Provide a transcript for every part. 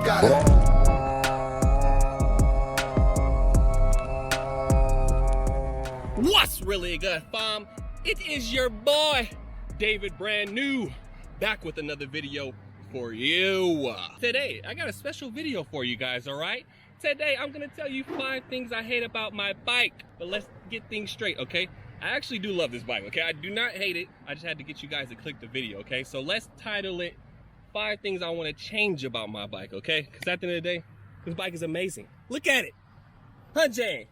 got it. What's really good, fam? It is your boy, David Brand New, back with another video for you. Today, I got a special video for you guys, all right? Today, I'm gonna tell you 5 things I hate about my bike, but let's get things straight, okay? I actually do love this bike, okay? I do not hate it. I just had to get you guys to click the video, okay? So let's title it 5 things I want to change about my bike, okay? Because at the end of the day, this bike is amazing. Look at it. Huh, Jane?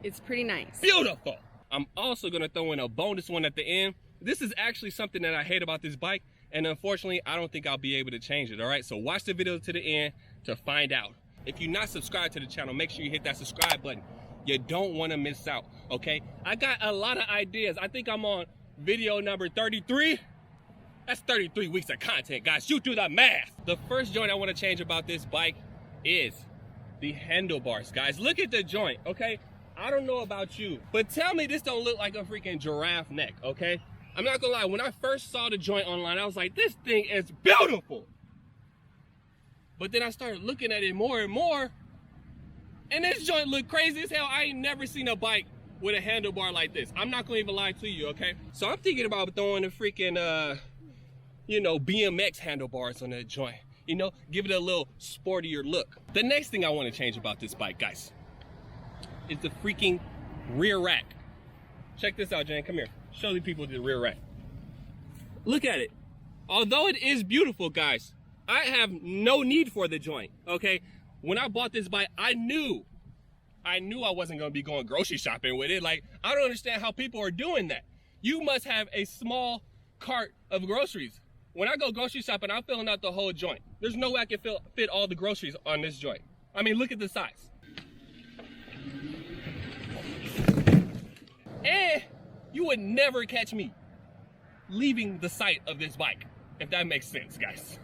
It's pretty nice. Beautiful. I'm also going to throw in a bonus one at the end. This is actually something that I hate about this bike, and unfortunately, I don't think I'll be able to change it, all right? So watch the video to the end to find out. If you're not subscribed to the channel, make sure you hit that subscribe button. You don't want to miss out, okay? I got a lot of ideas. I think I'm on video number 33. That's 33 weeks of content, guys. You do the math. The first joint I want to change about this bike is the handlebars, guys. Look at the joint, okay? I don't know about you, but tell me this don't look like a freaking giraffe neck, okay? I'm not gonna lie, when I first saw the joint online, I was like, this thing is beautiful. But then I started looking at it more and more, and this joint looked crazy as hell. I ain't never seen a bike with a handlebar like this. I'm not gonna even lie to you, okay? So I'm thinking about throwing a freaking, you know, BMX handlebars on that joint. You know, give it a little sportier look. The next thing I wanna change about this bike, guys, is the freaking rear rack. Check this out, Jane, come here. Show the people the rear rack. Look at it. Although it is beautiful, guys, I have no need for the joint, okay? When I bought this bike, I knew I wasn't gonna be going grocery shopping with it. Like, I don't understand how people are doing that. You must have a small cart of groceries. When I go grocery shopping, I'm filling out the whole joint. There's no way I can fit all the groceries on this joint. I mean, look at the size. And you would never catch me leaving the sight of this bike, if that makes sense, guys.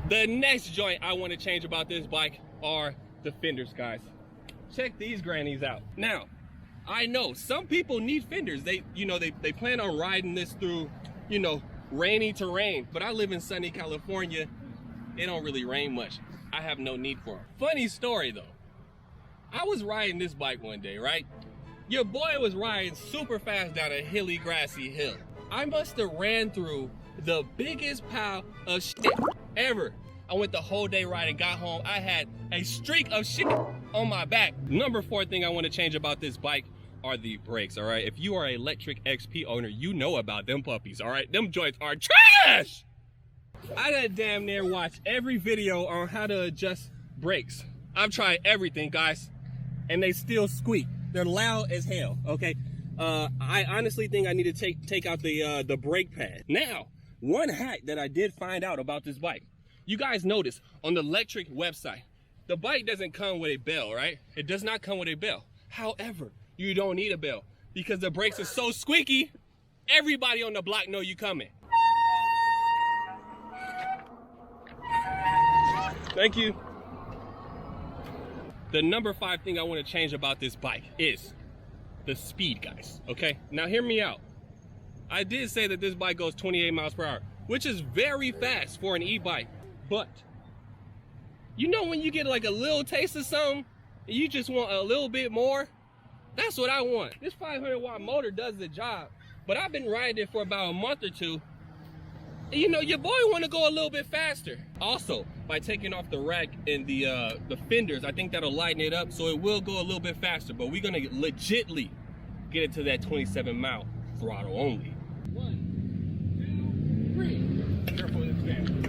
The next joint I want to change about this bike are the fenders, guys. Check these grannies out. Now, I know some people need fenders. They plan on riding this through, you know, rainy terrain, but I live in sunny California. It don't really rain much. I have no need for them. Funny story though. I was riding this bike one day, right? Your boy was riding super fast down a hilly, grassy hill. I must have ran through the biggest pile of shit ever. I went the whole day riding, got home. I had a streak of shit on my back. Number 4 thing I want to change about this bike are the brakes, all right? If you are a Lectric XP owner, you know about them puppies, all right? Them joints are trash! I done damn near watched every video on how to adjust brakes. I've tried everything, guys, and they still squeak. They're loud as hell, okay? I honestly think I need to take out the brake pad. Now, one hack that I did find out about this bike. You guys notice on the Lectric website, the bike doesn't come with a bell, right? It does not come with a bell. However, you don't need a bell because the brakes are so squeaky, everybody on the block know you coming. Thank you. The number 5 thing I want to change about this bike is the speed, guys, okay? Now hear me out. I did say that this bike goes 28 miles per hour, which is very fast for an e-bike, but you know when you get like a little taste of something and you just want a little bit more? That's what I want. This 500-watt motor does the job, but I've been riding it for about a month or two. And you know, your boy want to go a little bit faster. Also, by taking off the rack and the fenders, I think that'll lighten it up, so it will go a little bit faster, but we're gonna legitly get it to that 27-mile throttle only. 1, 2, 3. Careful with this fan.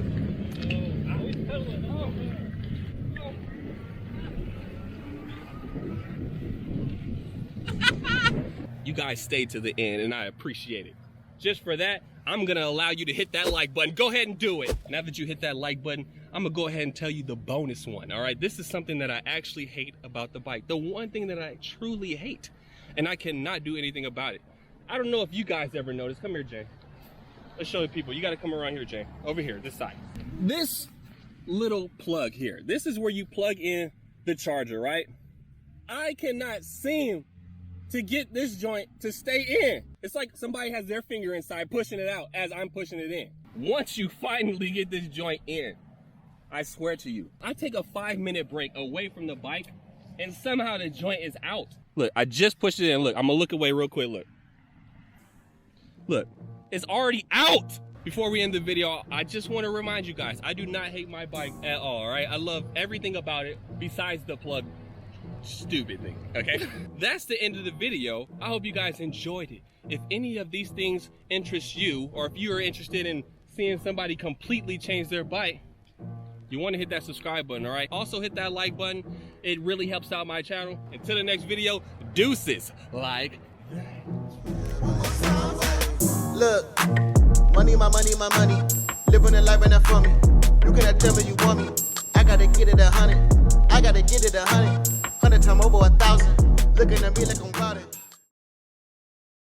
You guys stayed to the end, and I appreciate it. Just for that, I'm gonna allow you to hit that like button. Go ahead and do it. Now that you hit that like button, I'm gonna go ahead and tell you the bonus one, all right? This is something that I actually hate about the bike. The one thing that I truly hate, and I cannot do anything about it. I don't know if you guys ever noticed. Come here, Jay. Let's show the people. You gotta come around here, Jay. Over here, this side. This little plug here, this is where you plug in the charger, right? I cannot seem to get this joint to stay in. It's like somebody has their finger inside pushing it out as I'm pushing it in. Once you finally get this joint in, I swear to you. I take a 5-minute break away from the bike and somehow the joint is out. Look, I just pushed it in. Look, I'm gonna look away real quick. Look. Look, it's already out. Before we end the video, I just want to remind you guys, I do not hate my bike at all right? I love everything about it besides the plug stupid thing, okay? That's the end of the video. I hope you guys enjoyed it. If any of these things interest you, or if you are interested in seeing somebody completely change their bike, you want to hit that subscribe button, all right? Also hit that like button. It really helps out my channel. Until the next video, deuces. Like that. Look, money, my money, my money. Living a life and that for me. You cannot tell me you want me. I gotta get it 100. I gotta get it 100. 100 times over 1,000. Looking at me like I'm proud.